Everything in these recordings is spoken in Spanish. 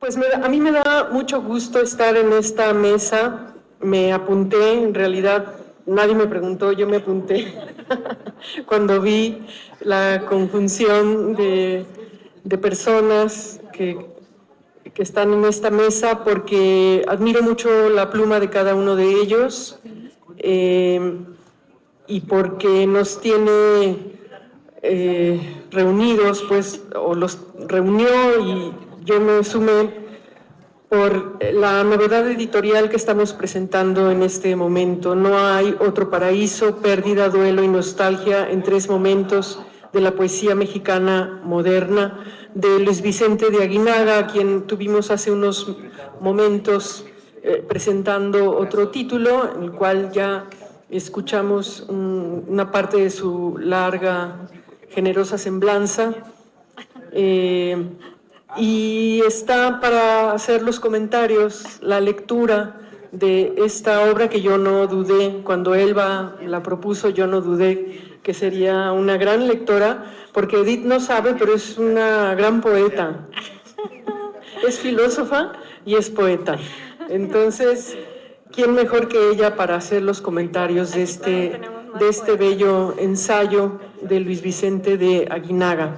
Pues a mí me da mucho gusto estar en esta mesa. Me apunté, en realidad nadie me preguntó, yo me apunté cuando vi la conjunción de personas que están en esta mesa, porque admiro mucho la pluma de cada uno de ellos y porque nos tiene reunidos, pues, o los reunió y yo me sumé por la novedad editorial que estamos presentando en este momento. No hay otro paraíso, pérdida, duelo y nostalgia en 3 momentos de la poesía mexicana moderna, de Luis Vicente de Aguinaga, a quien tuvimos hace unos momentos presentando otro título, en el cual ya escuchamos una parte de su larga, generosa semblanza. Y está para hacer los comentarios la lectura de esta obra que yo no dudé, cuando Elba la propuso, yo no dudé que sería una gran lectora, porque Edith no sabe, pero es una gran poeta. Es filósofa y es poeta. Entonces, ¿quién mejor que ella para hacer los comentarios de este bello ensayo de Luis Vicente de Aguinaga?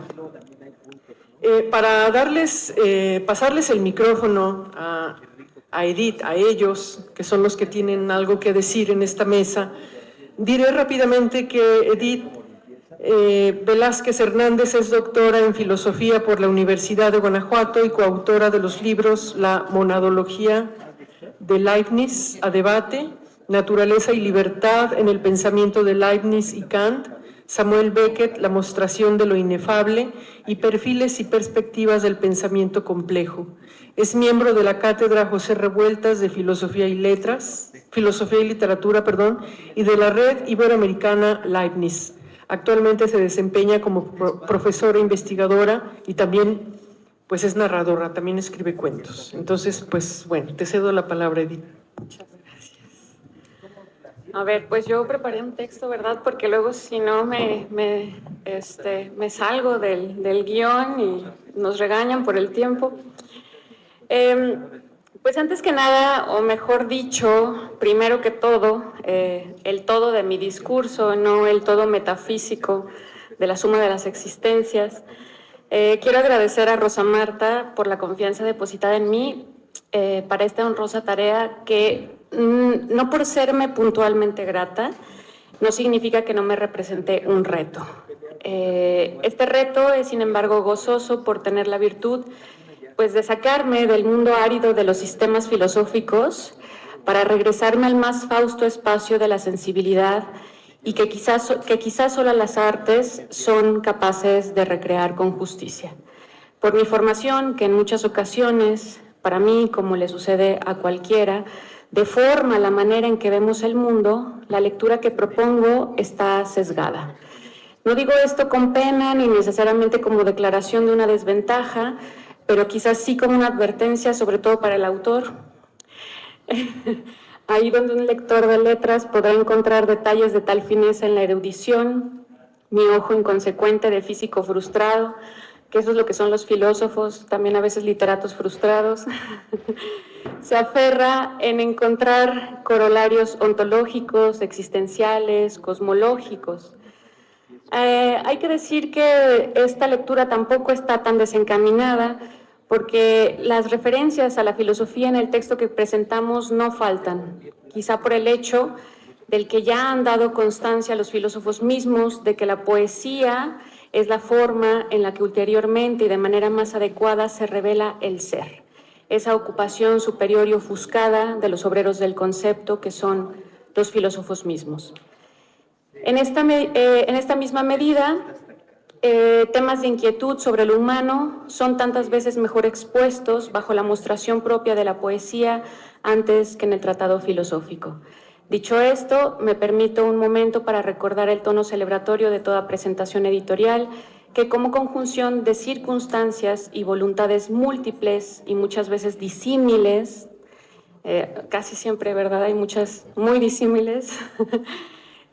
Para pasarles el micrófono a Edith, a ellos, que son los que tienen algo que decir en esta mesa, diré rápidamente que Edith Velázquez Hernández es doctora en Filosofía por la Universidad de Guanajuato y coautora de los libros La monadología de Leibniz a debate, Naturaleza y libertad en el pensamiento de Leibniz y Kant, Samuel Beckett, La mostración de lo inefable y Perfiles y perspectivas del pensamiento complejo. Es miembro de la Cátedra José Revueltas de Filosofía y Literatura, y de la Red Iberoamericana Leibniz. Actualmente se desempeña como profesora investigadora y también pues es narradora, también escribe cuentos. Entonces, pues bueno, te cedo la palabra, Edith. Muchas gracias. A ver, pues yo preparé un texto, ¿verdad? Porque luego si no me salgo del guión y nos regañan por el tiempo. Pues antes que nada, o mejor dicho, primero que todo, el todo de mi discurso, no el todo metafísico de la suma de las existencias. Quiero agradecer a Rosa Marta por la confianza depositada en mí para esta honrosa tarea que, no por serme puntualmente grata, no significa que no me represente un reto. Este reto es, sin embargo, gozoso por tener la virtud pues, de sacarme del mundo árido de los sistemas filosóficos para regresarme al más fausto espacio de la sensibilidad y que quizás solo las artes son capaces de recrear con justicia. Por mi formación, que en muchas ocasiones, para mí, como le sucede a cualquiera, deforma la manera en que vemos el mundo, la lectura que propongo está sesgada. No digo esto con pena ni necesariamente como declaración de una desventaja, pero quizás sí como una advertencia, sobre todo para el autor. Ahí donde un lector de letras podrá encontrar detalles de tal fineza en la erudición, mi ojo inconsecuente de físico frustrado, que eso es lo que son los filósofos, también a veces literatos frustrados, se aferra en encontrar corolarios ontológicos, existenciales, cosmológicos. Hay que decir que esta lectura tampoco está tan desencaminada, porque las referencias a la filosofía en el texto que presentamos no faltan, quizá por el hecho del que ya han dado constancia los filósofos mismos de que la poesía es la forma en la que ulteriormente y de manera más adecuada se revela el ser, esa ocupación superior y ofuscada de los obreros del concepto que son los filósofos mismos. En esta misma medida, temas de inquietud sobre lo humano son tantas veces mejor expuestos bajo la mostración propia de la poesía antes que en el tratado filosófico. Dicho esto, me permito un momento para recordar el tono celebratorio de toda presentación editorial, que como conjunción de circunstancias y voluntades múltiples y muchas veces disímiles, casi siempre, ¿verdad? Hay muchas muy disímiles,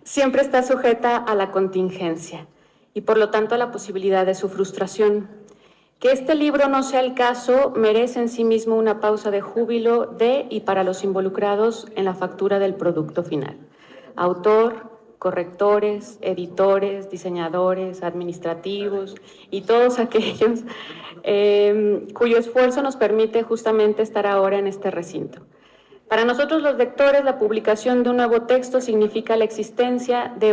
siempre está sujeta a la contingencia y por lo tanto a la posibilidad de su frustración. Que este libro no sea el caso merece en sí mismo una pausa de júbilo de y para los involucrados en la factura del producto final. Autor, correctores, editores, diseñadores, administrativos y todos aquellos cuyo esfuerzo nos permite justamente estar ahora en este recinto. Para nosotros los lectores, la publicación de un nuevo texto significa la existencia de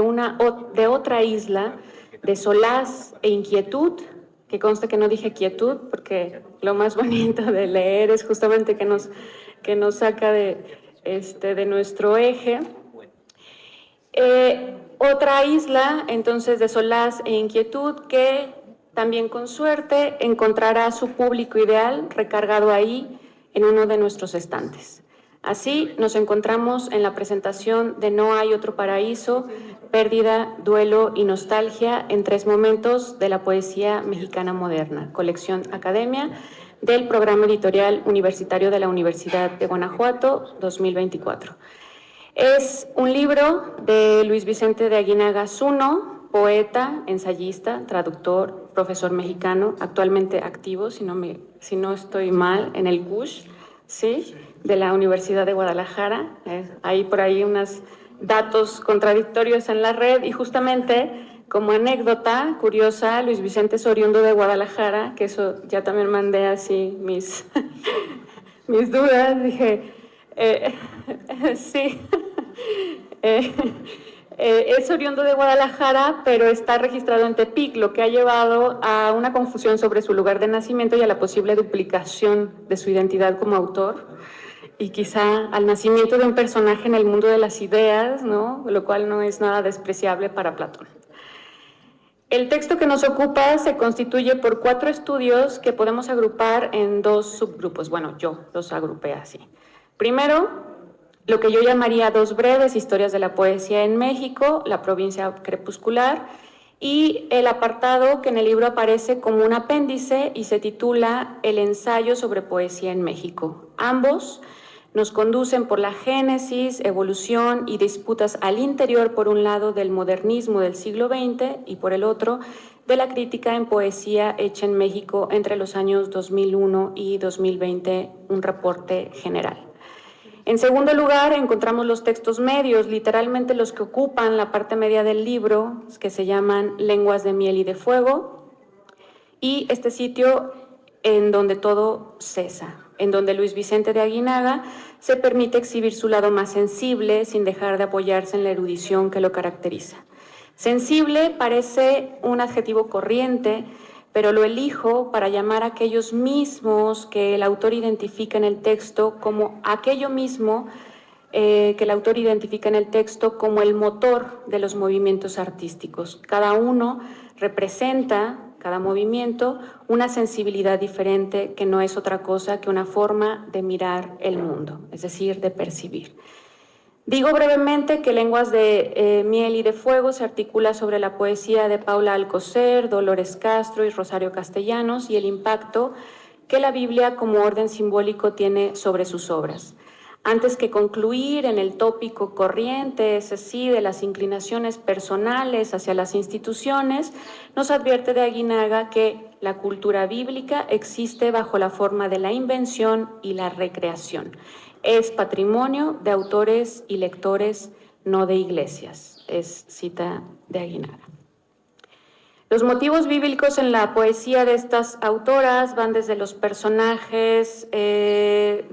otra isla de solaz e inquietud, que conste que no dije quietud, porque lo más bonito de leer es justamente que nos saca de nuestro eje. Otra isla, entonces, de solaz e inquietud que también con suerte encontrará su público ideal recargado ahí en uno de nuestros estantes. Así nos encontramos en la presentación de No hay otro paraíso, pérdida, duelo y nostalgia en 3 momentos de la poesía mexicana moderna, colección Academia del Programa Editorial Universitario de la Universidad de Guanajuato 2024. Es un libro de Luis Vicente de Aguinaga Zuno, poeta, ensayista, traductor, profesor mexicano, actualmente activo, si no estoy mal, en el CUSH, ¿sí?, de la Universidad de Guadalajara. Hay por ahí unos datos contradictorios en la red y justamente como anécdota curiosa, Luis Vicente es oriundo de Guadalajara, que eso ya también mandé así mis dudas, dije, sí, es oriundo de Guadalajara, pero está registrado en Tepic, lo que ha llevado a una confusión sobre su lugar de nacimiento y a la posible duplicación de su identidad como autor, y quizá al nacimiento de un personaje en el mundo de las ideas, ¿no?, lo cual no es nada despreciable para Platón. El texto que nos ocupa se constituye por 4 estudios que podemos agrupar en 2 subgrupos. Bueno, yo los agrupé así. Primero, lo que yo llamaría 2 breves historias de la poesía en México, la provincia crepuscular, y el apartado que en el libro aparece como un apéndice y se titula El ensayo sobre poesía en México. Ambos nos conducen por la génesis, evolución y disputas al interior, por un lado, del modernismo del siglo XX y por el otro, de la crítica en poesía hecha en México entre los años 2001 y 2020, un reporte general. En segundo lugar, encontramos los textos medios, literalmente los que ocupan la parte media del libro, que se llaman Lenguas de miel y de fuego, y este sitio en donde todo cesa, en donde Luis Vicente de Aguinaga se permite exhibir su lado más sensible sin dejar de apoyarse en la erudición que lo caracteriza. Sensible parece un adjetivo corriente, pero lo elijo para llamar a aquellos mismos que el autor identifica en el texto como aquello mismo que el autor identifica en el texto como el motor de los movimientos artísticos. Cada uno representa, cada movimiento, una sensibilidad diferente que no es otra cosa que una forma de mirar el mundo, es decir, de percibir. Digo brevemente que Lenguas de miel y de fuego se articula sobre la poesía de Paula Alcocer, Dolores Castro y Rosario Castellanos y el impacto que la Biblia como orden simbólico tiene sobre sus obras. Antes que concluir en el tópico corriente, ese sí, de las inclinaciones personales hacia las instituciones, nos advierte de Aguinaga que la cultura bíblica existe bajo la forma de la invención y la recreación. Es patrimonio de autores y lectores, no de iglesias. Es cita de Aguinaga. Los motivos bíblicos en la poesía de estas autoras van desde los personajes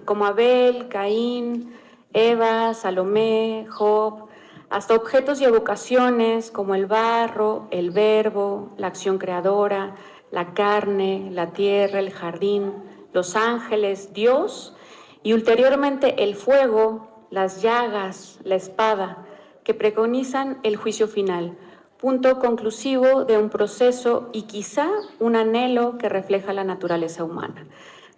como Abel, Caín, Eva, Salomé, Job, hasta objetos y evocaciones como el barro, el verbo, la acción creadora, la carne, la tierra, el jardín, los ángeles, Dios y ulteriormente el fuego, las llagas, la espada, que preconizan el juicio final, punto conclusivo de un proceso y quizá un anhelo que refleja la naturaleza humana,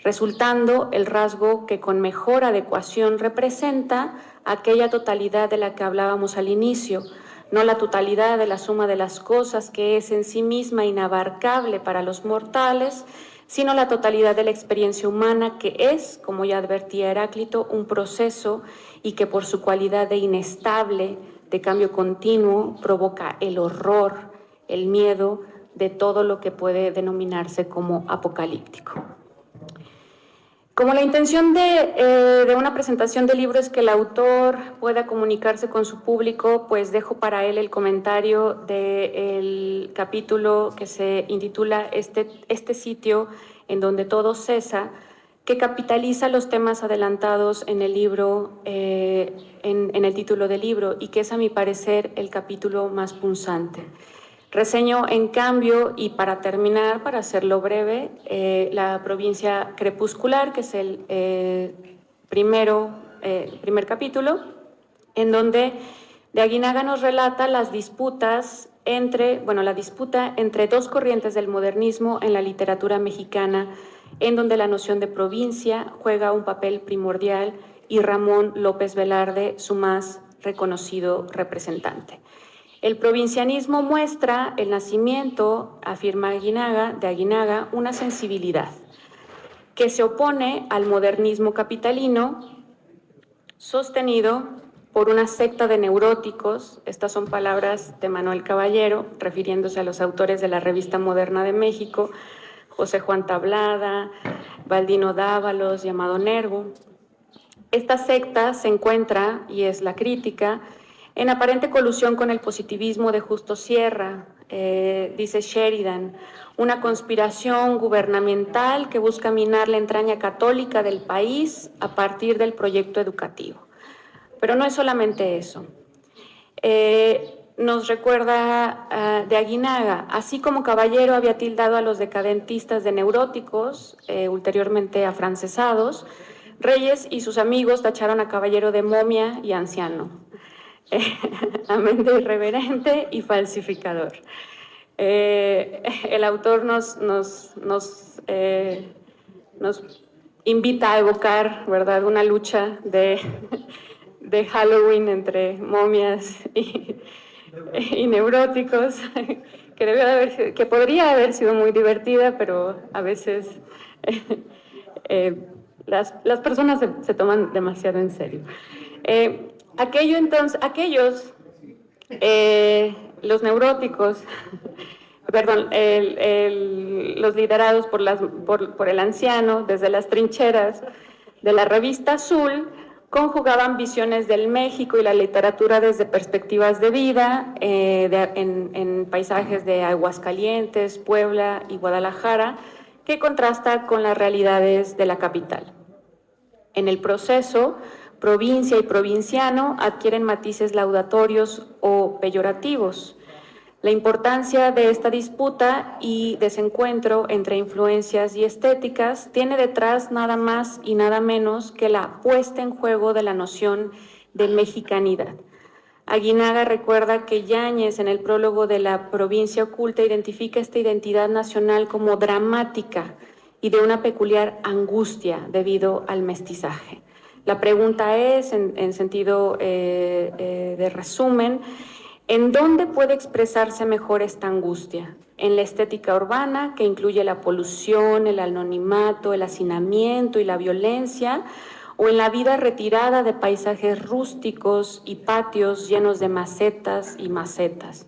resultando el rasgo que con mejor adecuación representa aquella totalidad de la que hablábamos al inicio, no la totalidad de la suma de las cosas que es en sí misma inabarcable para los mortales, sino la totalidad de la experiencia humana que es, como ya advertía Heráclito, un proceso y que por su cualidad de inestable, de cambio continuo, provoca el horror, el miedo de todo lo que puede denominarse como apocalíptico. Como la intención de una presentación del libro es que el autor pueda comunicarse con su público, pues dejo para él el comentario del capítulo que se intitula Este sitio en donde todo cesa, que capitaliza los temas adelantados en el libro, en el título del libro, y que es, a mi parecer, el capítulo más punzante. Reseño, en cambio, y para terminar, para hacerlo breve, la provincia crepuscular, que es el primer capítulo, en donde de Aguinaga nos relata las disputas la disputa entre dos corrientes del modernismo en la literatura mexicana, en donde la noción de provincia juega un papel primordial y Ramón López Velarde, su más reconocido representante. El provincianismo muestra el nacimiento, afirma de Aguinaga, una sensibilidad que se opone al modernismo capitalino sostenido por una secta de neuróticos. Estas son palabras de Manuel Caballero, refiriéndose a los autores de la Revista Moderna de México, José Juan Tablada, Baldino Dávalos, llamado Nervo. Esta secta se encuentra, y es la crítica, en aparente colusión con el positivismo de Justo Sierra, dice Sheridan, una conspiración gubernamental que busca minar la entraña católica del país a partir del proyecto educativo. Pero no es solamente eso. Nos recuerda de Aguinaga, así como Caballero había tildado a los decadentistas de neuróticos, ulteriormente afrancesados, Reyes y sus amigos tacharon a Caballero de momia y anciano. Amén de irreverente y falsificador. El autor nos invita a evocar, ¿verdad?, una lucha de Halloween entre momias y neuróticos, que podría haber sido muy divertida, pero a veces las personas se toman demasiado en serio. Los neuróticos, los liderados por el anciano, desde las trincheras de la revista Azul, conjugaban visiones del México y la literatura desde perspectivas de vida, en paisajes de Aguascalientes, Puebla y Guadalajara, que contrasta con las realidades de la capital. En el proceso, provincia y provinciano adquieren matices laudatorios o peyorativos. La importancia de esta disputa y desencuentro entre influencias y estéticas tiene detrás nada más y nada menos que la puesta en juego de la noción de mexicanidad. Aguinaga recuerda que Yáñez, en el prólogo de La provincia oculta, identifica esta identidad nacional como dramática y de una peculiar angustia debido al mestizaje. La pregunta es, en sentido de resumen, ¿en dónde puede expresarse mejor esta angustia? ¿En la estética urbana, que incluye la polución, el anonimato, el hacinamiento y la violencia, o en la vida retirada de paisajes rústicos y patios llenos de macetas y macetas,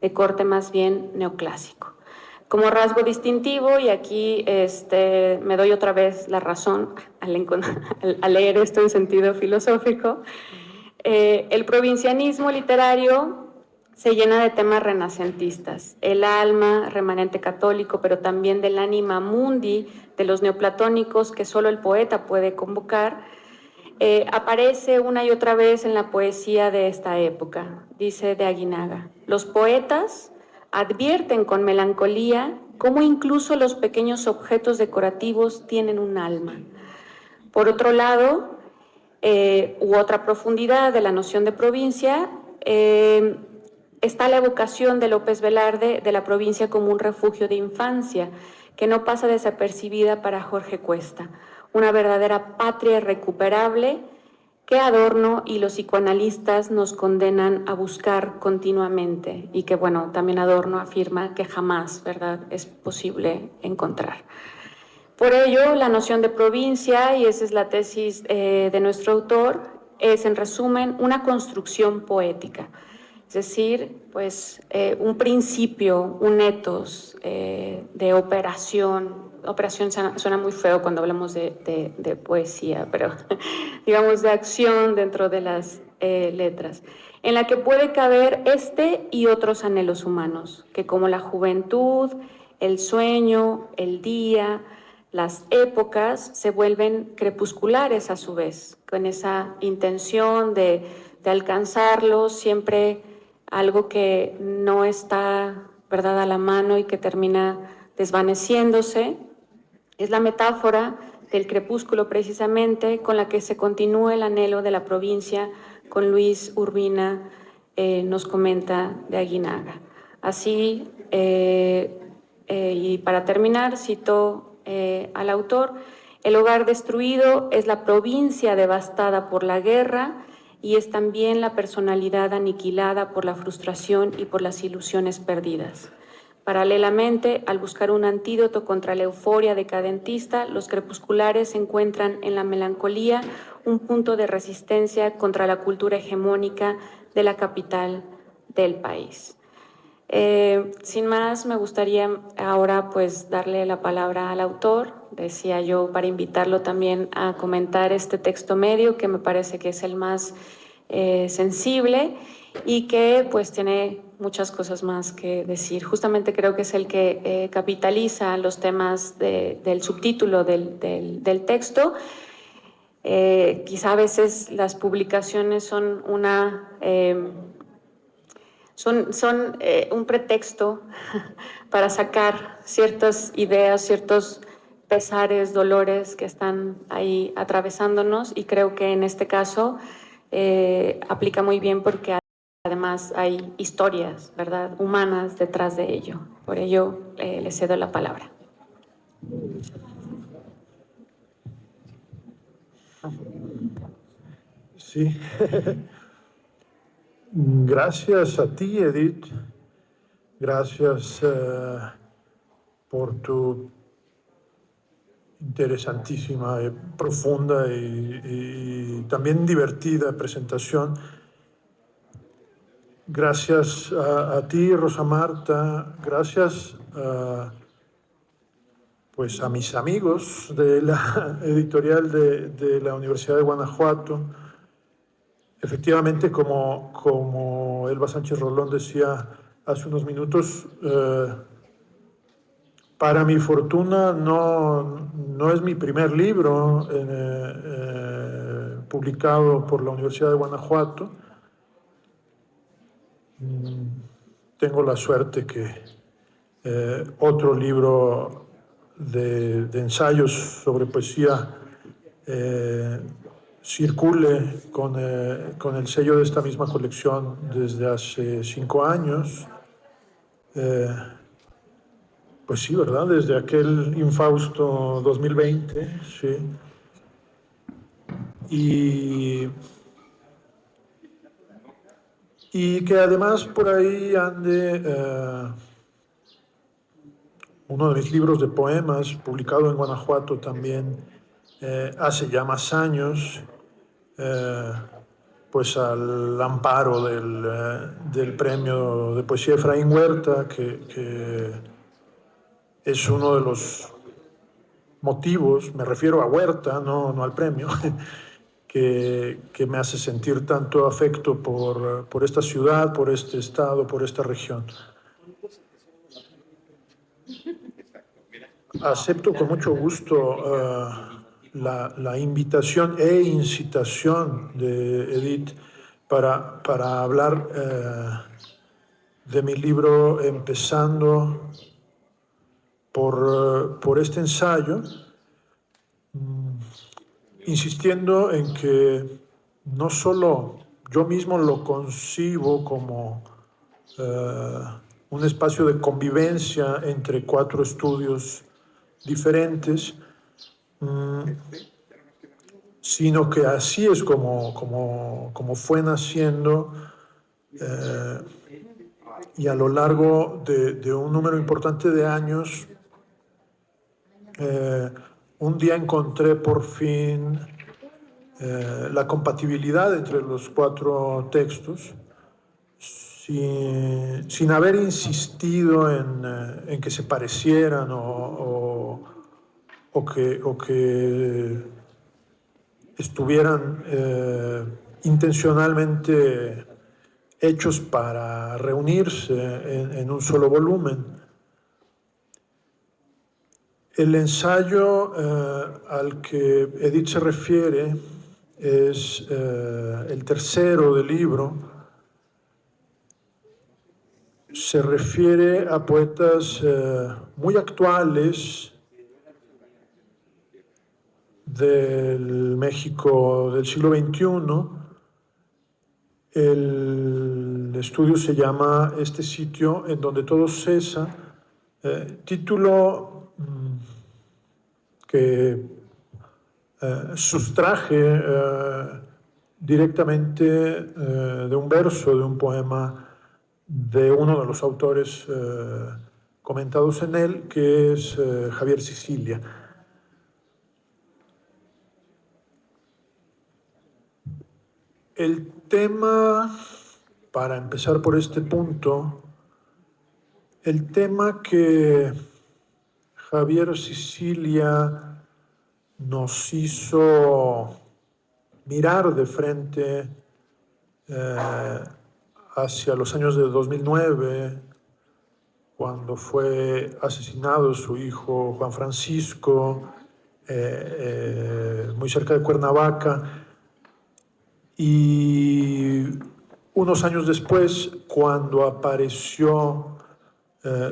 de corte más bien neoclásico? Como rasgo distintivo, y aquí me doy otra vez la razón al leer esto en sentido filosófico, el provincianismo literario se llena de temas renacentistas, el alma, remanente católico, pero también del anima mundi, de los neoplatónicos que solo el poeta puede convocar, aparece una y otra vez en la poesía de esta época, dice de Aguinaga. Los poetas advierten con melancolía cómo incluso los pequeños objetos decorativos tienen un alma. Por otro lado, u otra profundidad de la noción de provincia, está la evocación de López Velarde de la provincia como un refugio de infancia, que no pasa desapercibida para Jorge Cuesta, una verdadera patria irrecuperable que Adorno y los psicoanalistas nos condenan a buscar continuamente y que, bueno, también Adorno afirma que jamás, ¿verdad?, es posible encontrar. Por ello, la noción de provincia, y esa es la tesis de nuestro autor, es, en resumen, una construcción poética es decir, pues un principio, un ethos de operación. Operación suena muy feo cuando hablamos de poesía, pero digamos de acción dentro de las letras, en la que puede caber este y otros anhelos humanos, que como la juventud, el sueño, el día, las épocas se vuelven crepusculares a su vez, con esa intención de alcanzarlos, siempre algo que no está, ¿verdad?, a la mano y que termina desvaneciéndose. Es la metáfora del crepúsculo precisamente con la que se continúa el anhelo de la provincia, con Luis Urbina nos comenta de Aguinaga. Así, y para terminar, cito al autor: el hogar destruido es la provincia devastada por la guerra y es también la personalidad aniquilada por la frustración y por las ilusiones perdidas. Paralelamente, al buscar un antídoto contra la euforia decadentista, los crepusculares encuentran en la melancolía un punto de resistencia contra la cultura hegemónica de la capital del país. Sin más, me gustaría ahora pues darle la palabra al autor, decía yo, para invitarlo también a comentar este texto medio, que me parece que es el más sensible y que pues tiene muchas cosas más que decir. Justamente creo que es el que capitaliza los temas del subtítulo del texto. Quizá a veces las publicaciones son un pretexto para sacar ciertas ideas, ciertos pesares, dolores que están ahí atravesándonos, y creo que en este caso aplica muy bien porque además hay historias, ¿verdad?, humanas detrás de ello. Por ello, le cedo la palabra. Sí. Gracias a ti, Edith. Gracias por tu interesantísima, profunda y también divertida presentación. Gracias a ti, Rosa Marta. Gracias pues a mis amigos de la editorial de la Universidad de Guanajuato. Efectivamente, como Elba Sánchez Rolón decía hace unos minutos, para mi fortuna no es mi primer libro publicado por la Universidad de Guanajuato. Tengo la suerte que otro libro de ensayos sobre poesía circule con el sello de esta misma colección desde hace 5 años. Pues sí, ¿verdad? Desde aquel infausto 2020, sí. Y que además por ahí ande uno de mis libros de poemas, publicado en Guanajuato también hace ya más años, pues al amparo del premio de poesía Efraín Huerta, que es uno de los motivos, me refiero a Huerta, no al premio, que me hace sentir tanto afecto por esta ciudad, por este estado, por esta región. Acepto con mucho gusto la invitación e incitación de Edith para hablar de mi libro, empezando por este ensayo, insistiendo en que no solo yo mismo lo concibo como un espacio de convivencia entre 4 estudios diferentes, sino que así es como fue naciendo y a lo largo de un número importante de años. Un día encontré por fin la compatibilidad entre los 4 textos, sin haber insistido en que se parecieran o que estuvieran intencionalmente hechos para reunirse en un solo volumen. El ensayo al que Edith se refiere es el tercero del libro. Se refiere a poetas muy actuales del México del siglo XXI. El estudio se llama Este sitio en donde todo cesa, título que sustraje directamente de un verso de un poema de uno de los autores comentados en él, que es Javier Sicilia. El tema, para empezar por este punto, el tema que Javier Sicilia nos hizo mirar de frente hacia los años de 2009, cuando fue asesinado su hijo Juan Francisco, muy cerca de Cuernavaca, y unos años después, cuando apareció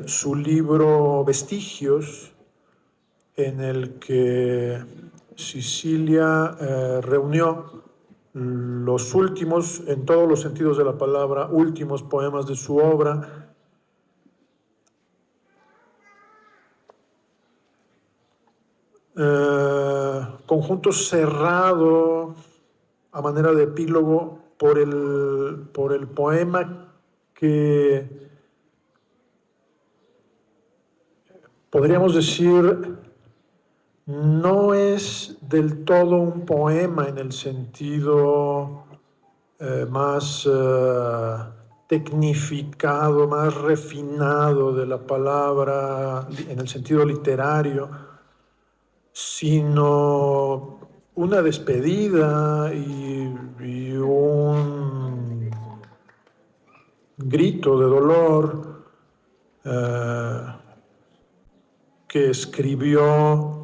su libro Vestigios, en el que Sicilia reunió los últimos, en todos los sentidos de la palabra, últimos poemas de su obra, conjunto cerrado a manera de epílogo por el poema que podríamos decir no es del todo un poema en el sentido más tecnificado, más refinado de la palabra, en el sentido literario, sino una despedida y un grito de dolor que escribió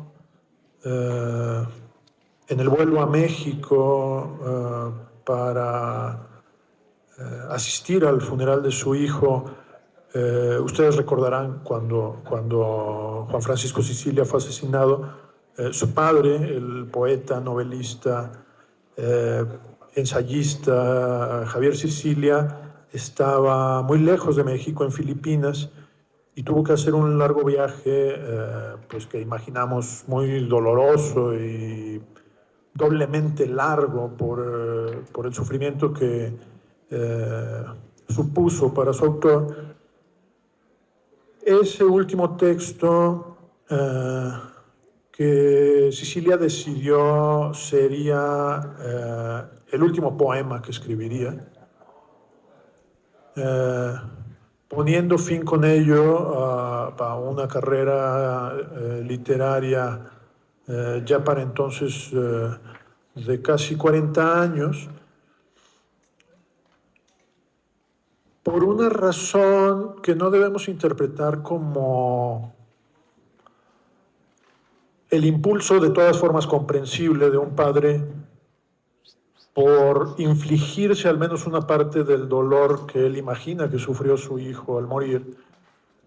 en el vuelo a México para asistir al funeral de su hijo. Ustedes recordarán cuando Juan Francisco Sicilia fue asesinado, su padre, el poeta, novelista, ensayista Javier Sicilia, estaba muy lejos de México, en Filipinas, y tuvo que hacer un largo viaje, pues que imaginamos muy doloroso y doblemente largo por el sufrimiento que supuso para su autor. Ese último texto que Sicilia decidió sería el último poema que escribiría, poniendo fin con ello a una carrera literaria ya para entonces de casi 40 años, por una razón que no debemos interpretar como el impulso de todas formas comprensible de un padre por infligirse al menos una parte del dolor que él imagina que sufrió su hijo al morir,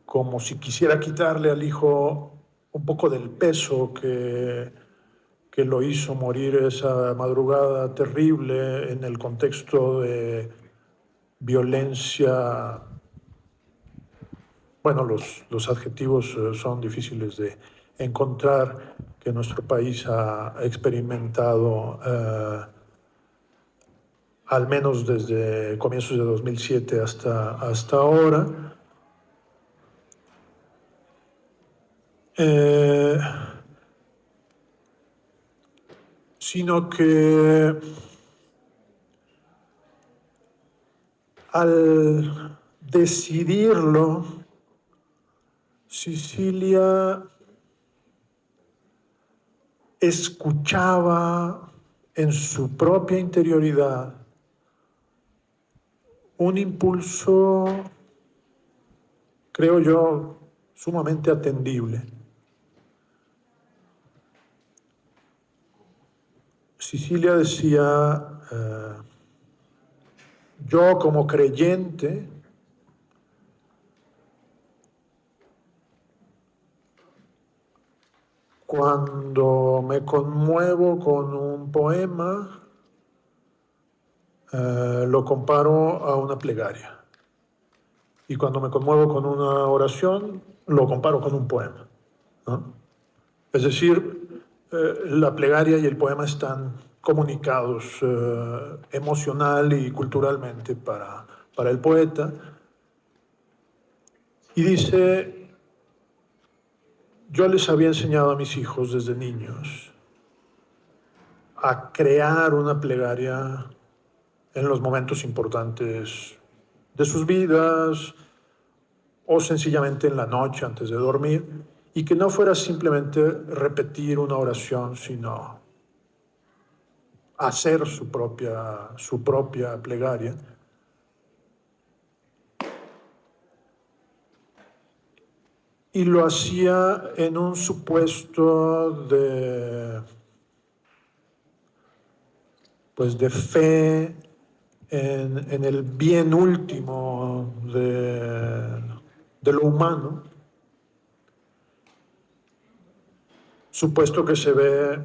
como si quisiera quitarle al hijo un poco del peso que lo hizo morir esa madrugada terrible en el contexto de violencia. Bueno, los adjetivos son difíciles de encontrar, que nuestro país ha experimentado al menos desde comienzos de 2007 hasta ahora. Sino que Al decidirlo, Cecilia escuchaba en su propia interioridad un impulso, creo yo, sumamente atendible. Cecilia decía, yo como creyente cuando me conmuevo con un poema, lo comparo a una plegaria. Y cuando me conmuevo con una oración, lo comparo con un poema, ¿no? Es decir, la plegaria y el poema están comunicados emocional y culturalmente para el poeta. Y dice, yo les había enseñado a mis hijos desde niños a crear una plegaria en los momentos importantes de sus vidas o sencillamente en la noche antes de dormir, y que no fuera simplemente repetir una oración, sino hacer su propia plegaria. Y lo hacía en un supuesto de fe en el bien último de lo humano, supuesto que se ve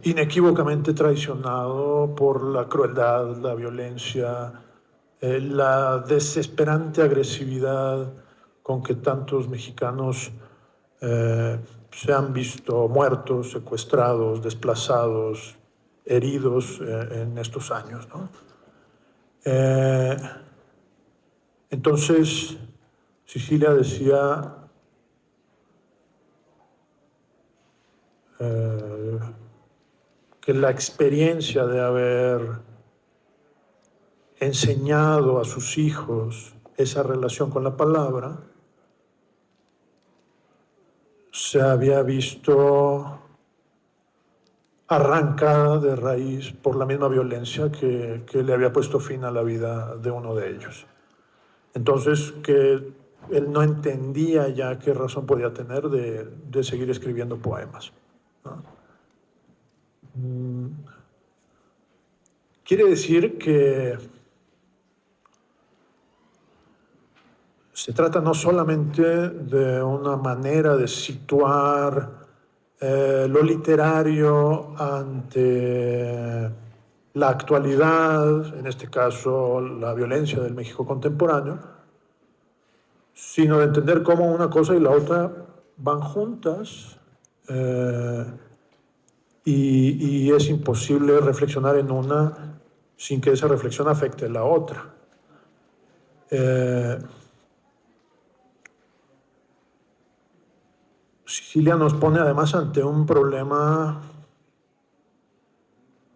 inequívocamente traicionado por la crueldad, la violencia, la desesperante agresividad con que tantos mexicanos se han visto muertos, secuestrados, desplazados, heridos en estos años, ¿no? Entonces, Cecilia decía, que la experiencia de haber enseñado a sus hijos esa relación con la palabra se había visto arrancada de raíz por la misma violencia que le había puesto fin a la vida de uno de ellos. Entonces, que él no entendía ya qué razón podía tener de seguir escribiendo poemas, ¿no? Quiere decir que se trata no solamente de una manera de situar lo literario ante la actualidad, en este caso la violencia del México contemporáneo, sino de entender cómo una cosa y la otra van juntas, y es imposible reflexionar en una sin que esa reflexión afecte la otra. Cecilia nos pone además ante un problema,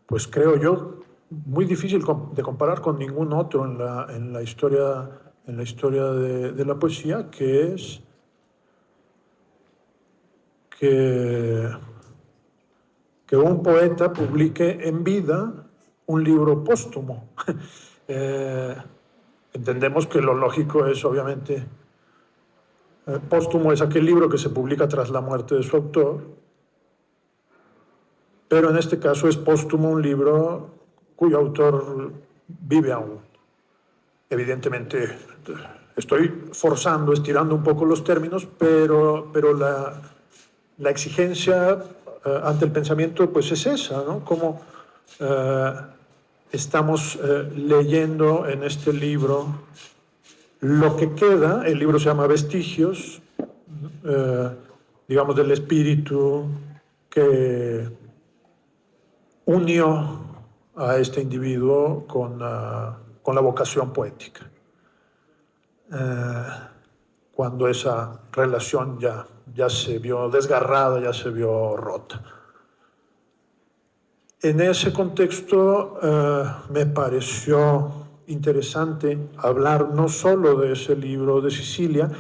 pues creo yo, muy difícil de comparar con ningún otro en la historia de la poesía, que es que un poeta publique en vida un libro póstumo. Entendemos que lo lógico es, obviamente, póstumo es aquel libro que se publica tras la muerte de su autor, pero en este caso es póstumo un libro cuyo autor vive aún. Evidentemente, estoy forzando, estirando un poco los términos, pero la exigencia ante el pensamiento pues es esa, ¿no? Como estamos leyendo en este libro lo que queda. El libro se llama Vestigios, digamos, del espíritu que unió a este individuo con la vocación poética. Cuando esa relación ya se vio desgarrada, ya se vio rota. En ese contexto me pareció interesante hablar no solo de ese libro de Sicilia,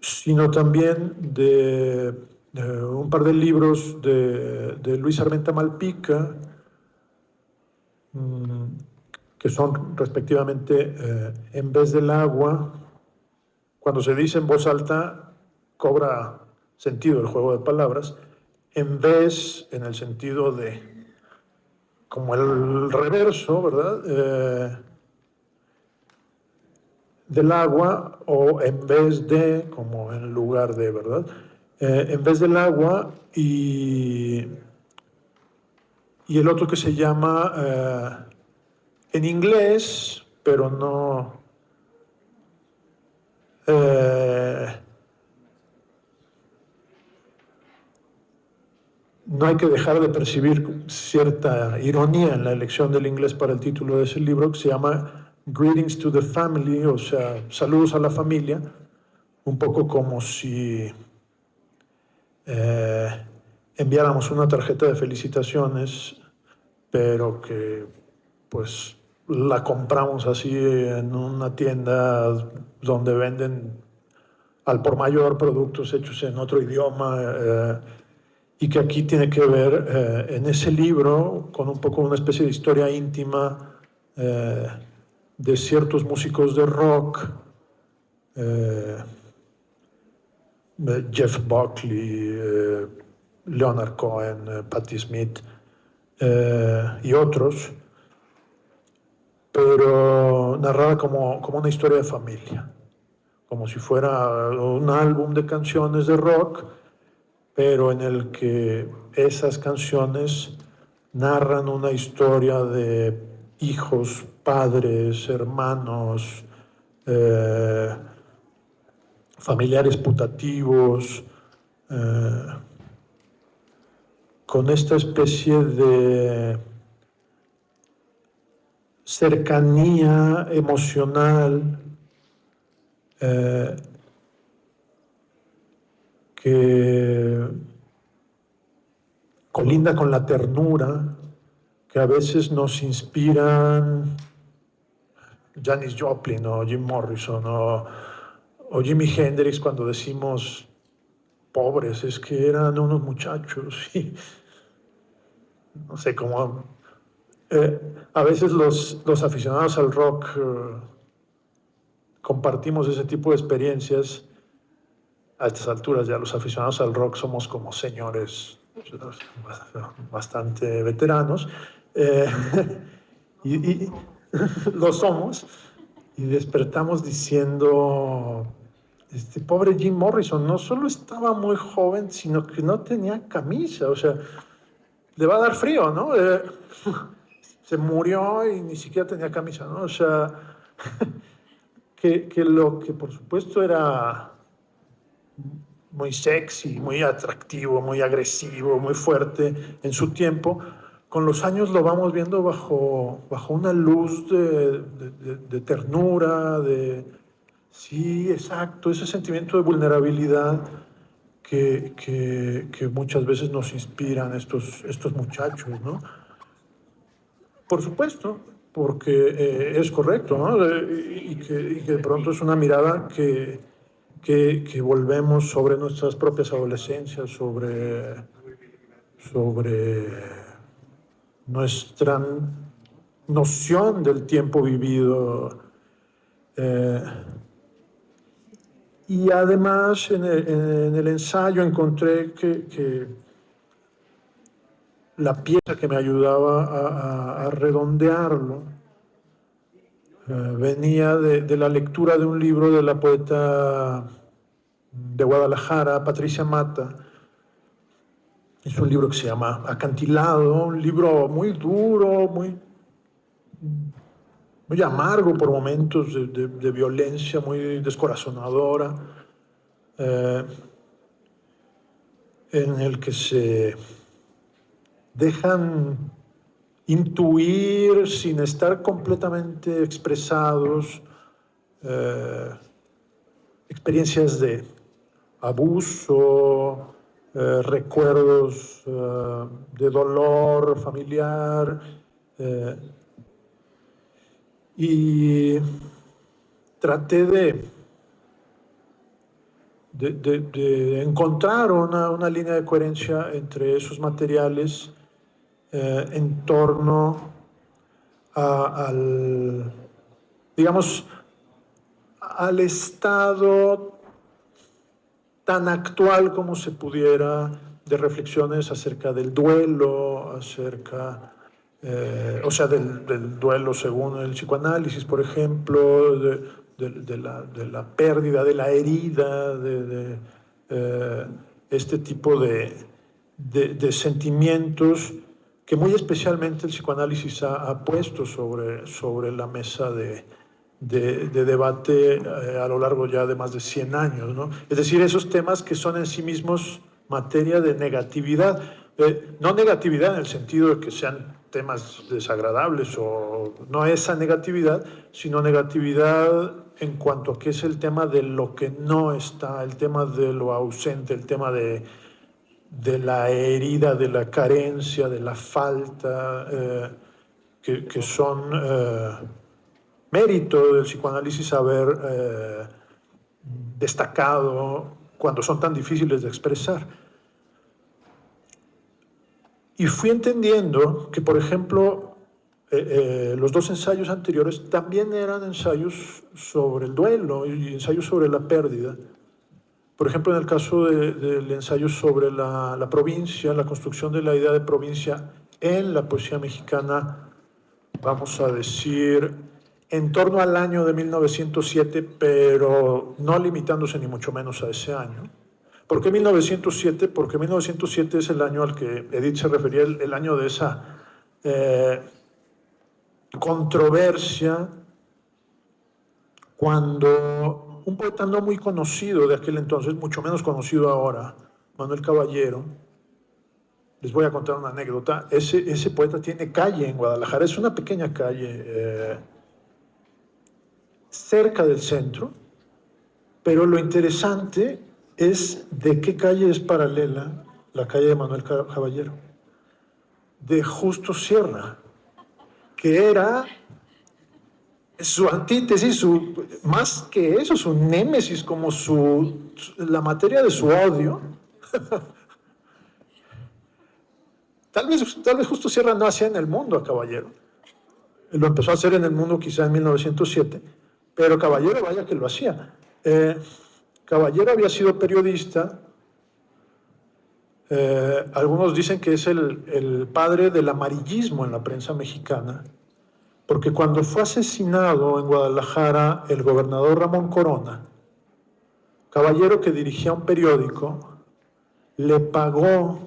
sino también de un par de libros de Luis Armenta Malpica, que son respectivamente En vez del agua. Cuando se dice en voz alta, cobra sentido el juego de palabras. En vez, en el sentido de, como el reverso, ¿verdad? Del agua, o en vez de, como en lugar de, ¿verdad? En vez del agua, y el otro que se llama en inglés, pero no... no hay que dejar de percibir cierta ironía en la elección del inglés para el título de ese libro, que se llama Greetings to the Family, o sea, saludos a la familia, un poco como si enviáramos una tarjeta de felicitaciones, pero que pues la compramos así en una tienda donde venden al por mayor productos hechos en otro idioma, y que aquí tiene que ver en ese libro con un poco una especie de historia íntima de ciertos músicos de rock, Jeff Buckley, Leonard Cohen, Patti Smith y otros, pero narrada como una historia de familia, como si fuera un álbum de canciones de rock, pero en el que esas canciones narran una historia de hijos, padres, hermanos, familiares putativos, con esta especie de cercanía emocional que colinda con la ternura, que a veces nos inspiran Janis Joplin o Jim Morrison o Jimi Hendrix, cuando decimos pobres, es que eran unos muchachos y no sé cómo. A veces los aficionados al rock compartimos ese tipo de experiencias. A estas alturas ya los aficionados al rock somos como señores bastante veteranos, y lo somos, y despertamos diciendo, este pobre Jim Morrison no solo estaba muy joven, sino que no tenía camisa, o sea, le va a dar frío, ¿no? Se murió y ni siquiera tenía camisa, ¿no? O sea, que lo que por supuesto era muy sexy, muy atractivo, muy agresivo, muy fuerte en su tiempo, con los años lo vamos viendo bajo una luz de ternura, sí, exacto, ese sentimiento de vulnerabilidad que muchas veces nos inspiran estos muchachos, ¿no? Por supuesto, porque es correcto, ¿no? Y que de pronto es una mirada que volvemos sobre nuestras propias adolescencias, sobre nuestra noción del tiempo vivido. Y además en el ensayo encontré que la pieza que me ayudaba a redondearlo venía de la lectura de un libro de la poeta de Guadalajara, Patricia Mata. Es un libro que se llama Acantilado, un libro muy duro, muy amargo por momentos, de violencia, muy descorazonadora, en el que se dejan intuir sin estar completamente expresados experiencias de abuso, recuerdos de dolor familiar, y traté de encontrar una línea de coherencia entre esos materiales en torno digamos, al estado tan actual como se pudiera de reflexiones acerca del duelo, o sea, del duelo según el psicoanálisis, por ejemplo, de la pérdida, de la herida, este tipo de sentimientos que muy especialmente el psicoanálisis ha puesto sobre la mesa de debate a lo largo ya de más de 100 años, ¿no? Es decir, esos temas que son en sí mismos materia de negatividad, no negatividad en el sentido de que sean temas desagradables o no esa negatividad, sino negatividad en cuanto a que es el tema de lo que no está, el tema de lo ausente, el tema de la herida, de la carencia, de la falta, que son mérito del psicoanálisis haber destacado cuando son tan difíciles de expresar. Y fui entendiendo que, por ejemplo, los dos ensayos anteriores también eran ensayos sobre el duelo y ensayos sobre la pérdida. Por ejemplo, en el caso del ensayo sobre la provincia, la construcción de la idea de provincia en la poesía mexicana, vamos a decir, en torno al año de 1907, pero no limitándose ni mucho menos a ese año. ¿Por qué 1907? Porque 1907 es el año al que Edith se refería, el año de esa controversia, cuando un poeta no muy conocido de aquel entonces, mucho menos conocido ahora, Manuel Caballero, les voy a contar una anécdota, ese poeta tiene calle en Guadalajara, es una pequeña calle cerca del centro, pero lo interesante es de qué calle es paralela la calle de Manuel Caballero, de Justo Sierra, que era su antítesis, más que eso, su némesis, como la materia de su odio. Tal vez Justo Sierra no hacía en el mundo a Caballero. Lo empezó a hacer en el mundo quizá en 1907, pero Caballero, vaya que lo hacía. Caballero había sido periodista. Algunos dicen que es el padre del amarillismo en la prensa mexicana, porque cuando fue asesinado en Guadalajara el gobernador Ramón Corona, Caballero, que dirigía un periódico, le pagó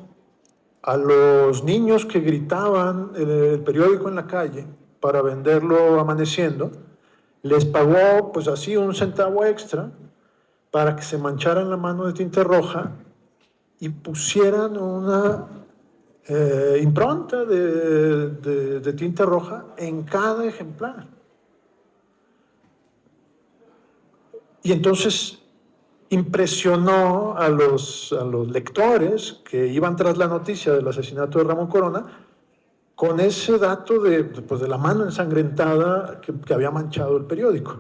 a los niños que gritaban el periódico en la calle para venderlo amaneciendo, les pagó pues así un centavo extra para que se mancharan la mano de tinta roja y pusieran una impronta de tinta roja en cada ejemplar. Y entonces impresionó a los lectores que iban tras la noticia del asesinato de Ramón Corona con ese dato de la mano ensangrentada que había manchado el periódico.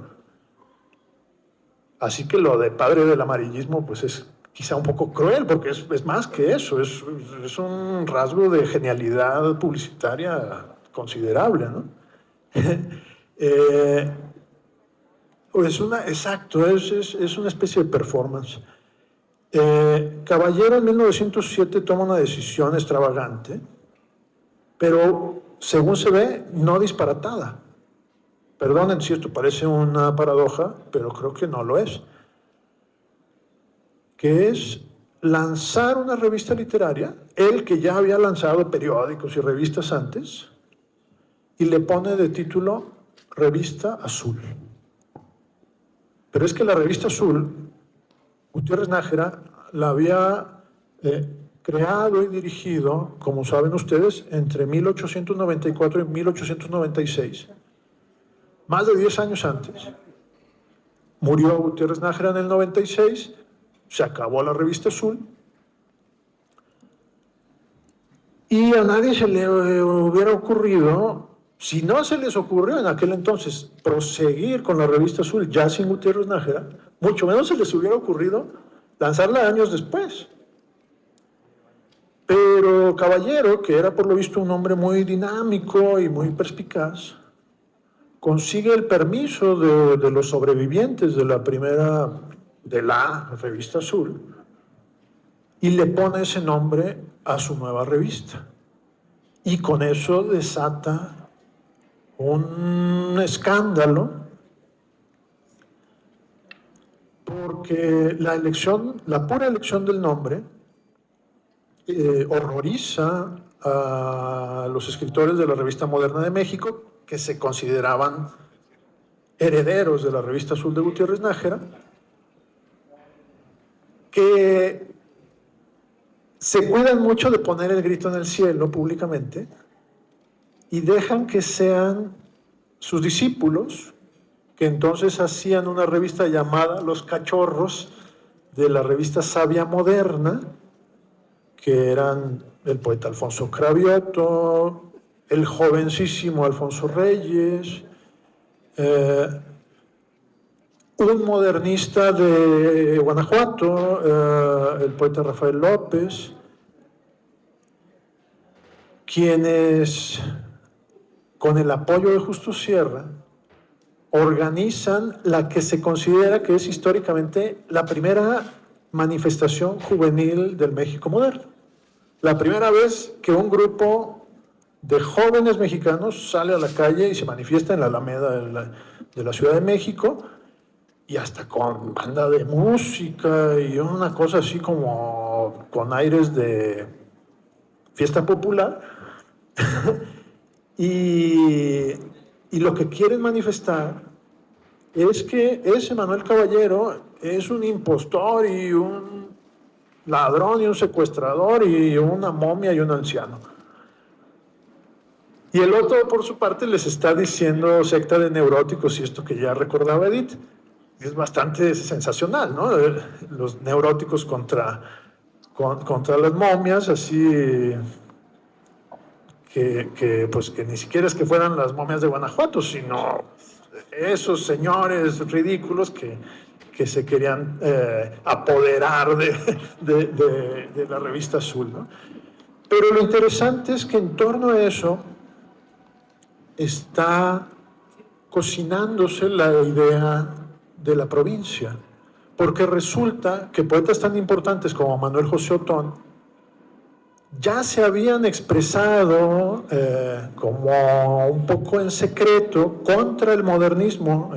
Así que lo de padre del amarillismo pues es quizá un poco cruel, porque es más que eso, es un rasgo de genialidad publicitaria considerable, ¿no? Exacto, es una especie de performance. Caballero en 1907 toma una decisión extravagante, pero según se ve, no disparatada. Perdonen si esto parece una paradoja, pero creo que no lo es. Que es lanzar una revista literaria, él que ya había lanzado periódicos y revistas antes, y le pone de título Revista Azul. Pero es que la Revista Azul, Gutiérrez Nájera la había creado y dirigido, como saben ustedes, entre 1894 y 1896. Más de 10 años antes. Murió Gutiérrez Nájera en el 96, se acabó la Revista Azul, Y a nadie se le hubiera ocurrido, si no se les ocurrió en aquel entonces proseguir con la revista Azul ya sin Gutiérrez Nájera, mucho menos se les hubiera ocurrido lanzarla años después. Pero Caballero, que era por lo visto un hombre muy dinámico y muy perspicaz, consigue el permiso de los sobrevivientes de la revista Azul y le pone ese nombre a su nueva revista. Y con eso desata un escándalo, porque la pura elección del nombre horroriza a los escritores de la Revista Moderna de México, que se consideraban herederos de la Revista Azul de Gutiérrez Nájera, que se cuidan mucho de poner el grito en el cielo públicamente y dejan que sean sus discípulos, que entonces hacían una revista llamada Los Cachorros, de la revista Sabia Moderna, que eran el poeta Alfonso Cravioto, el jovencísimo Alfonso Reyes, un modernista de Guanajuato, el poeta Rafael López, quienes, con el apoyo de Justo Sierra, organizan la que se considera que es históricamente la primera manifestación juvenil del México moderno. La primera vez que un grupo de jóvenes mexicanos sale a la calle y se manifiesta en la Alameda de la Ciudad de México, y hasta con banda de música y una cosa así como con aires de fiesta popular. y lo que quieren manifestar es que ese Manuel Caballero es un impostor y un ladrón y un secuestrador y una momia y un anciano. Y el otro, por su parte, les está diciendo secta de neuróticos, y esto que ya recordaba Edith, es bastante sensacional, ¿no? Los neuróticos contra las momias, así pues que ni siquiera es que fueran las momias de Guanajuato, sino esos señores ridículos que se querían apoderar de la revista Azul, ¿no? Pero lo interesante es que en torno a eso está cocinándose la idea de la provincia, porque resulta que poetas tan importantes como Manuel José Otón ya se habían expresado como un poco en secreto contra el modernismo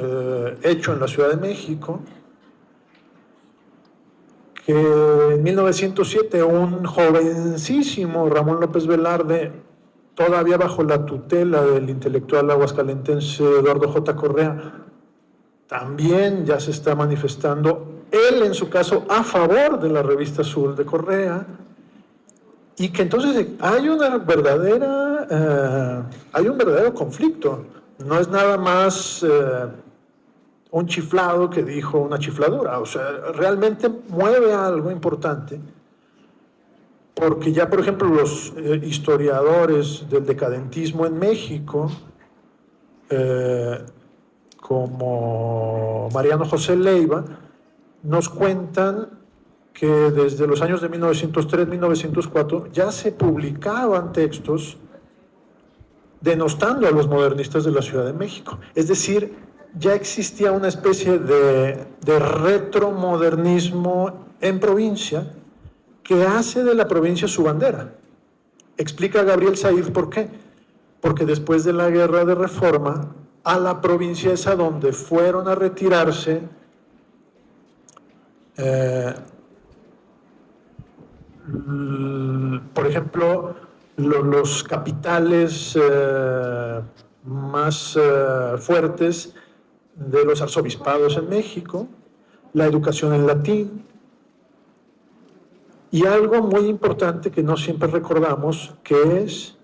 hecho en la Ciudad de México, que en 1907 un jovencísimo Ramón López Velarde, todavía bajo la tutela del intelectual aguascalentense Eduardo J. Correa, también ya se está manifestando, él en su caso a favor de la revista Azul de Correa, y que entonces hay un verdadero conflicto. No es nada más un chiflado que dijo una chifladura, o sea, realmente mueve algo importante, porque ya, por ejemplo, los historiadores del decadentismo en México, como Mariano José Leiva, nos cuentan que desde los años de 1903-1904 ya se publicaban textos denostando a los modernistas de la Ciudad de México. Es decir, ya existía una especie de retromodernismo en provincia que hace de la provincia su bandera. Explica Gabriel Said por qué. Porque después de la Guerra de Reforma, a la provincia es a donde fueron a retirarse por ejemplo, los capitales más fuertes de los arzobispados en México, la educación en latín, y algo muy importante que no siempre recordamos, que es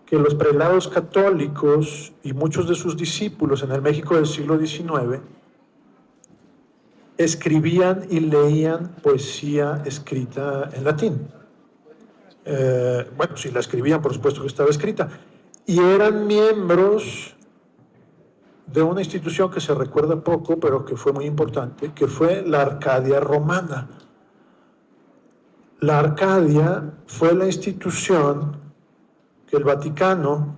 que los prelados católicos y muchos de sus discípulos en el México del siglo XIX escribían y leían poesía escrita en latín. Bueno, si la escribían, por supuesto que estaba escrita, y eran miembros de una institución que se recuerda poco, pero que fue muy importante, que fue la Arcadia Romana. La Arcadia fue la institución que el Vaticano,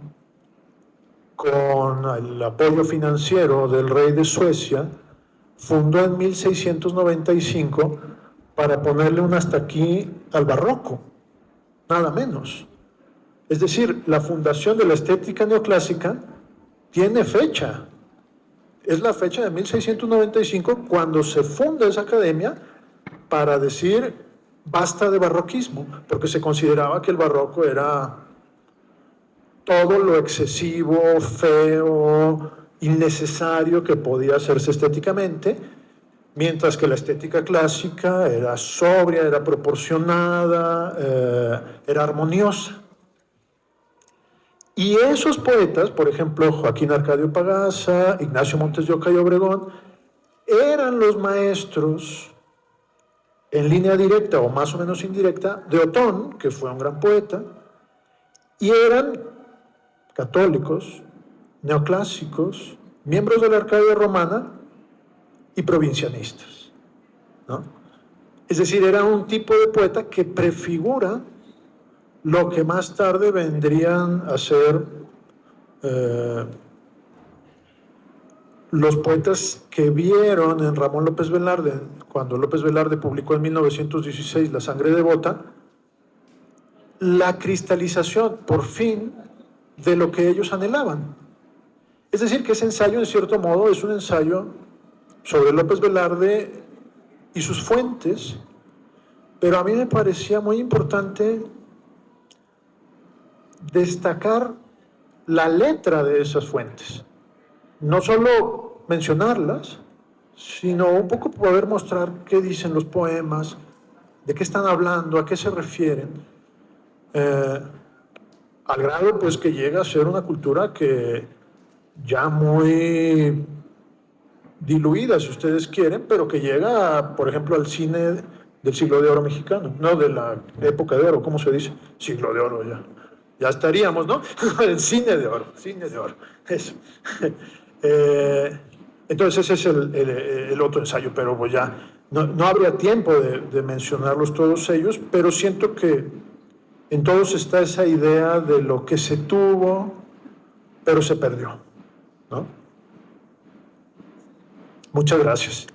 con el apoyo financiero del rey de Suecia, fundó en 1695 para ponerle un hasta aquí al barroco, nada menos. Es decir, la fundación de la estética neoclásica tiene fecha. Es la fecha de 1695 cuando se funda esa academia para decir basta de barroquismo, porque se consideraba que el barroco era todo lo excesivo, feo, innecesario que podía hacerse estéticamente, mientras que la estética clásica era sobria, era proporcionada, era armoniosa. Y esos poetas, por ejemplo, Joaquín Arcadio Pagasa, Ignacio Montes de Oca y Obregón, eran los maestros en línea directa o más o menos indirecta de Otón, que fue un gran poeta, y eran católicos, neoclásicos, miembros de la Arcadia Romana y provincianistas, ¿no? Es decir, era un tipo de poeta que prefigura lo que más tarde vendrían a ser los poetas que vieron en Ramón López Velarde, cuando López Velarde publicó en 1916 La sangre devota, la cristalización, por fin, de lo que ellos anhelaban. Es decir, que ese ensayo, en cierto modo, es un ensayo sobre López Velarde y sus fuentes, pero a mí me parecía muy importante destacar la letra de esas fuentes. No solo mencionarlas, sino un poco poder mostrar qué dicen los poemas, de qué están hablando, a qué se refieren, al grado pues que llega a ser una cultura que ya muy diluida, si ustedes quieren, pero que llega, por ejemplo, al cine del siglo de oro mexicano, no de la época de oro, ¿cómo se dice? Siglo de oro ya estaríamos, ¿no? El cine de oro, eso. Entonces ese es el otro ensayo, pero pues ya no habría tiempo de mencionarlos todos ellos, pero siento que en todos está esa idea de lo que se tuvo, pero se perdió, ¿no? Muchas gracias.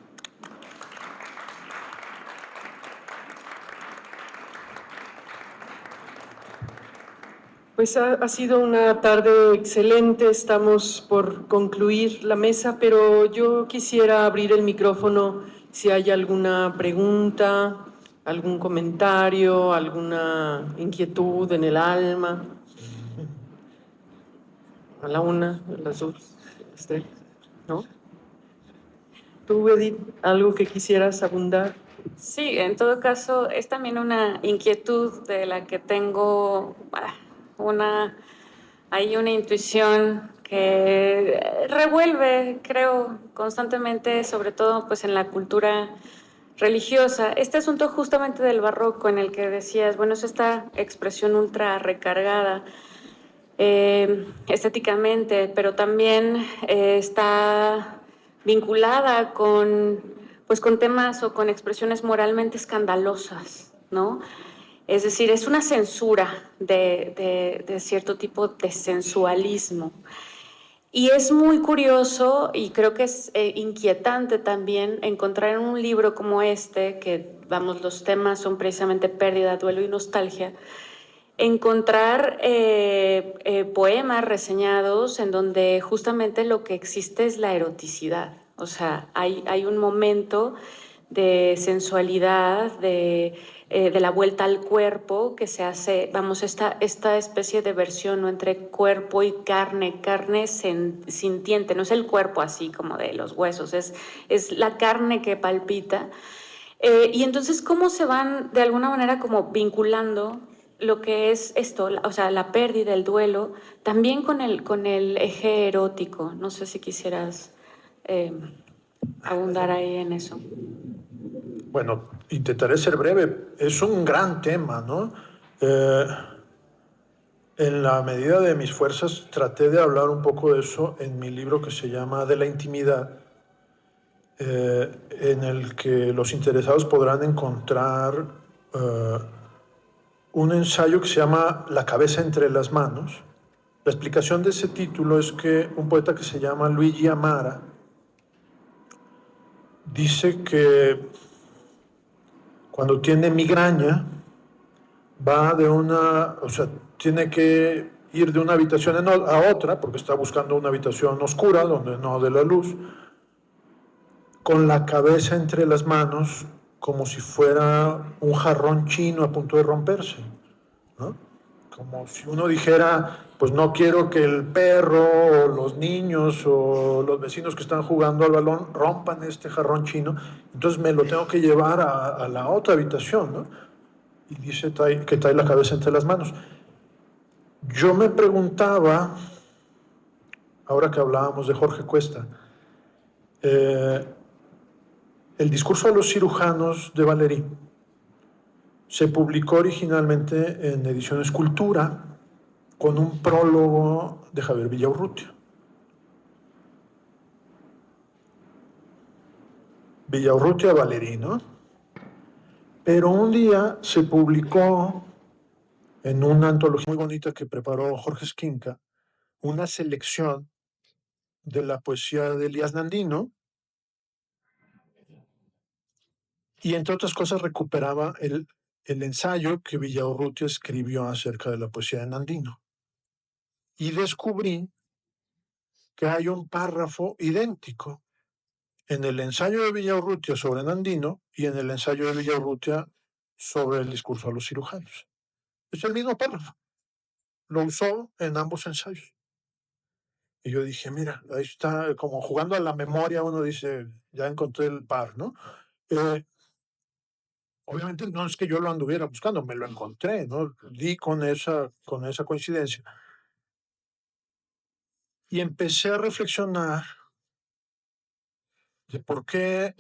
Pues ha sido una tarde excelente, estamos por concluir la mesa, pero yo quisiera abrir el micrófono si hay alguna pregunta, algún comentario, alguna inquietud en el alma. A la una, a las dos, a las tres, ¿no? ¿Tú, Edith, algo que quisieras abundar? Sí, en todo caso, es también una inquietud de la que tengo hay una intuición que revuelve, creo, constantemente, sobre todo pues en la cultura religiosa. Este asunto justamente del barroco en el que decías, bueno, es esta expresión ultra recargada estéticamente, pero también está vinculada con temas o con expresiones moralmente escandalosas, ¿no? Es decir, es una censura de cierto tipo de sensualismo. Y es muy curioso y creo que es inquietante también encontrar en un libro como este, que vamos, los temas son precisamente pérdida, duelo y nostalgia, encontrar poemas reseñados en donde justamente lo que existe es la eroticidad. O sea, hay un momento de sensualidad, de la vuelta al cuerpo que se hace, vamos, esta especie de versión, ¿no?, entre cuerpo y carne sintiente, no es el cuerpo así como de los huesos, es la carne que palpita. Y entonces, ¿cómo se van de alguna manera como vinculando lo que es esto, o sea, la pérdida, el duelo, también con el eje erótico? No sé si quisieras abundar ahí en eso. Bueno, intentaré ser breve. Es un gran tema, ¿no? Eh, en la medida de mis fuerzas traté de hablar un poco de eso en mi libro que se llama De la intimidad, en el que los interesados podrán encontrar un ensayo que se llama La cabeza entre las manos. La explicación de ese título es que un poeta que se llama Luigi Amara dice que cuando tiene migraña va de una, o sea, tiene que ir de una habitación a otra porque está buscando una habitación oscura donde no dé la luz, con la cabeza entre las manos como si fuera un jarrón chino a punto de romperse, ¿no? Como si uno dijera, pues no quiero que el perro o los niños o los vecinos que están jugando al balón rompan este jarrón chino, entonces me lo tengo que llevar a la otra habitación, ¿no? Y dice que trae la cabeza entre las manos. Yo me preguntaba, ahora que hablábamos de Jorge Cuesta, el discurso a los cirujanos de Valery se publicó originalmente en Ediciones Cultura con un prólogo de Javier Villaurrutia. Villaurrutia Valery, ¿no? Pero un día se publicó en una antología muy bonita que preparó Jorge Esquinca, una selección de la poesía de Elías Nandino, y entre otras cosas recuperaba el ensayo que Villaurrutia escribió acerca de la poesía de Nandino. Y descubrí que hay un párrafo idéntico en el ensayo de Villaurrutia sobre Nandino y en el ensayo de Villaurrutia sobre el discurso a los cirujanos. Es el mismo párrafo. Lo usó en ambos ensayos. Y yo dije, mira, ahí está, como jugando a la memoria, uno dice, ya encontré el par, ¿no? Obviamente no es que yo lo anduviera buscando, me lo encontré, ¿no? Di con esa coincidencia. Y empecé a reflexionar de por qué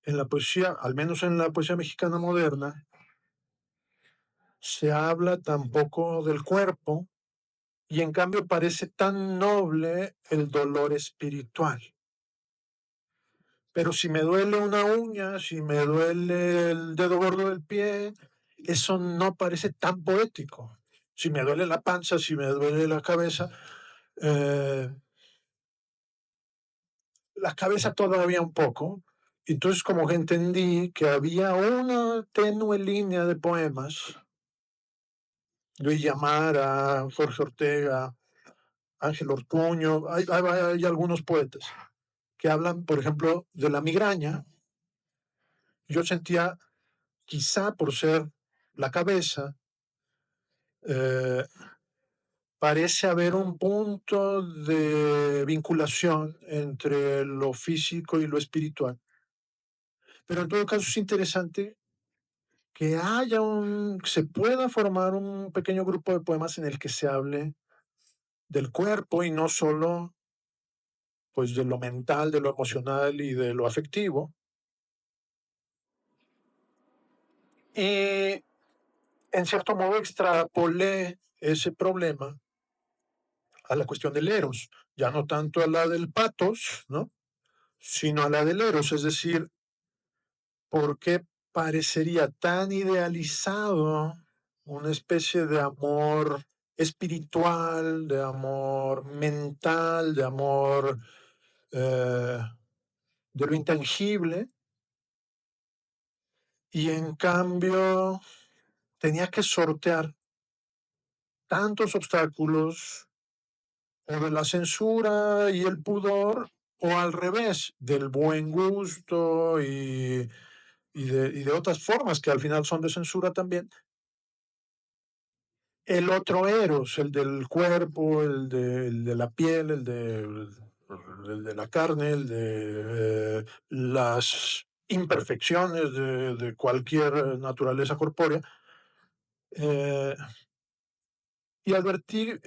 en la poesía, al menos en la poesía mexicana moderna, se habla tan poco del cuerpo y en cambio parece tan noble el dolor espiritual. Pero si me duele una uña, si me duele el dedo gordo del pie, eso no parece tan poético. Si me duele la panza, si me duele la cabeza todavía un poco. Entonces como que entendí que había una tenue línea de poemas, Luis Llamara, Jorge Ortega, Ángel Ortuño, hay algunos poetas que hablan, por ejemplo, de la migraña. Yo sentía, quizá por ser la cabeza, eh, parece haber un punto de vinculación entre lo físico y lo espiritual. Pero en todo caso es interesante que se pueda formar un pequeño grupo de poemas en el que se hable del cuerpo y no solo pues de lo mental, de lo emocional y de lo afectivo. Y en cierto modo extrapolé ese problema a la cuestión del eros, ya no tanto a la del patos, ¿no? Sino a la del eros, es decir, ¿por qué parecería tan idealizado una especie de amor espiritual, de amor mental, de amor de lo intangible? Y en cambio tenía que sortear tantos obstáculos, o de la censura y el pudor, o al revés, del buen gusto y de otras formas que al final son de censura también. El otro eros, el del cuerpo, el de la piel, el de la carne, el de las imperfecciones de cualquier naturaleza corpórea, y advertir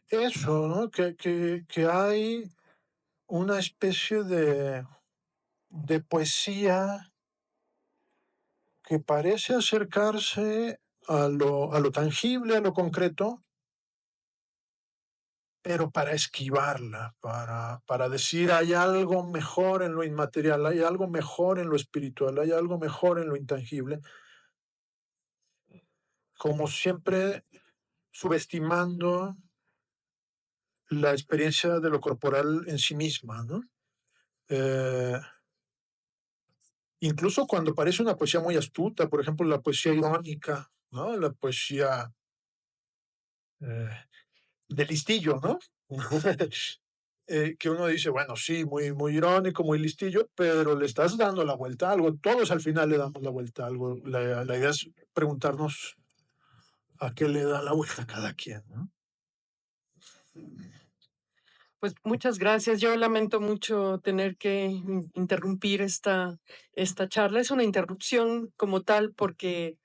eso, ¿no? Que hay una especie de poesía que parece acercarse a lo tangible, a lo concreto, pero para esquivarla, para decir hay algo mejor en lo inmaterial, hay algo mejor en lo espiritual, hay algo mejor en lo intangible, como siempre subestimando la experiencia de lo corporal en sí misma, ¿no? Incluso cuando parece una poesía muy astuta, por ejemplo, la poesía irónica, ¿no? La poesía eh, de listillo, ¿no? Que uno dice, bueno, sí, muy, muy irónico, muy listillo, pero le estás dando la vuelta a algo. Todos al final le damos la vuelta a algo. La idea es preguntarnos a qué le da la vuelta cada quien, ¿no? Pues muchas gracias. Yo lamento mucho tener que interrumpir esta charla. Es una interrupción como tal porque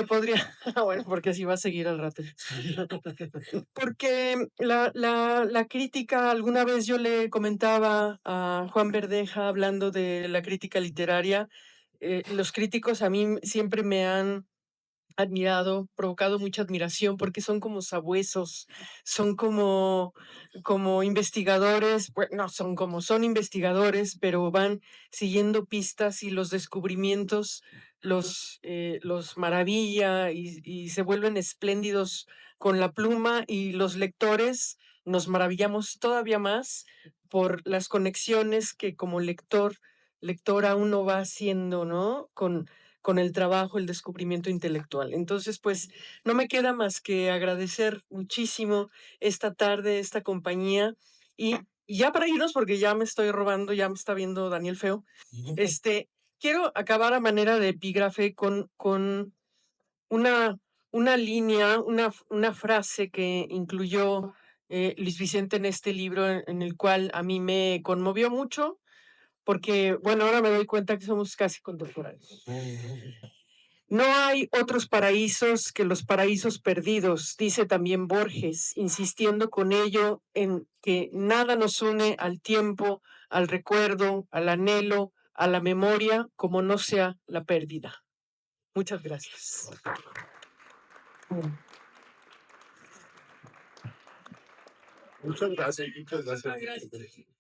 podría, bueno, porque así va a seguir al rato. Porque la crítica, alguna vez yo le comentaba a Juan Verdeja hablando de la crítica literaria, los críticos a mí siempre me han admirado, provocado mucha admiración porque son como sabuesos, son como investigadores, no son como son investigadores, pero van siguiendo pistas y los descubrimientos los maravilla y se vuelven espléndidos con la pluma y los lectores nos maravillamos todavía más por las conexiones que como lectora uno va haciendo, ¿no? Con el trabajo, el descubrimiento intelectual. Entonces, pues no me queda más que agradecer muchísimo esta tarde, esta compañía y ya para irnos, porque ya me estoy robando, ya me está viendo Daniel Feo, quiero acabar a manera de epígrafe con una, una línea, una frase que incluyó Luis Vicente en este libro, en el cual a mí me conmovió mucho, porque, bueno, ahora me doy cuenta que somos casi contemporáneos. No hay otros paraísos que los paraísos perdidos, dice también Borges, insistiendo con ello en que nada nos une al tiempo, al recuerdo, al anhelo, a la memoria, como no sea la pérdida. Muchas gracias. Muchas gracias, muchas gracias. Gracias.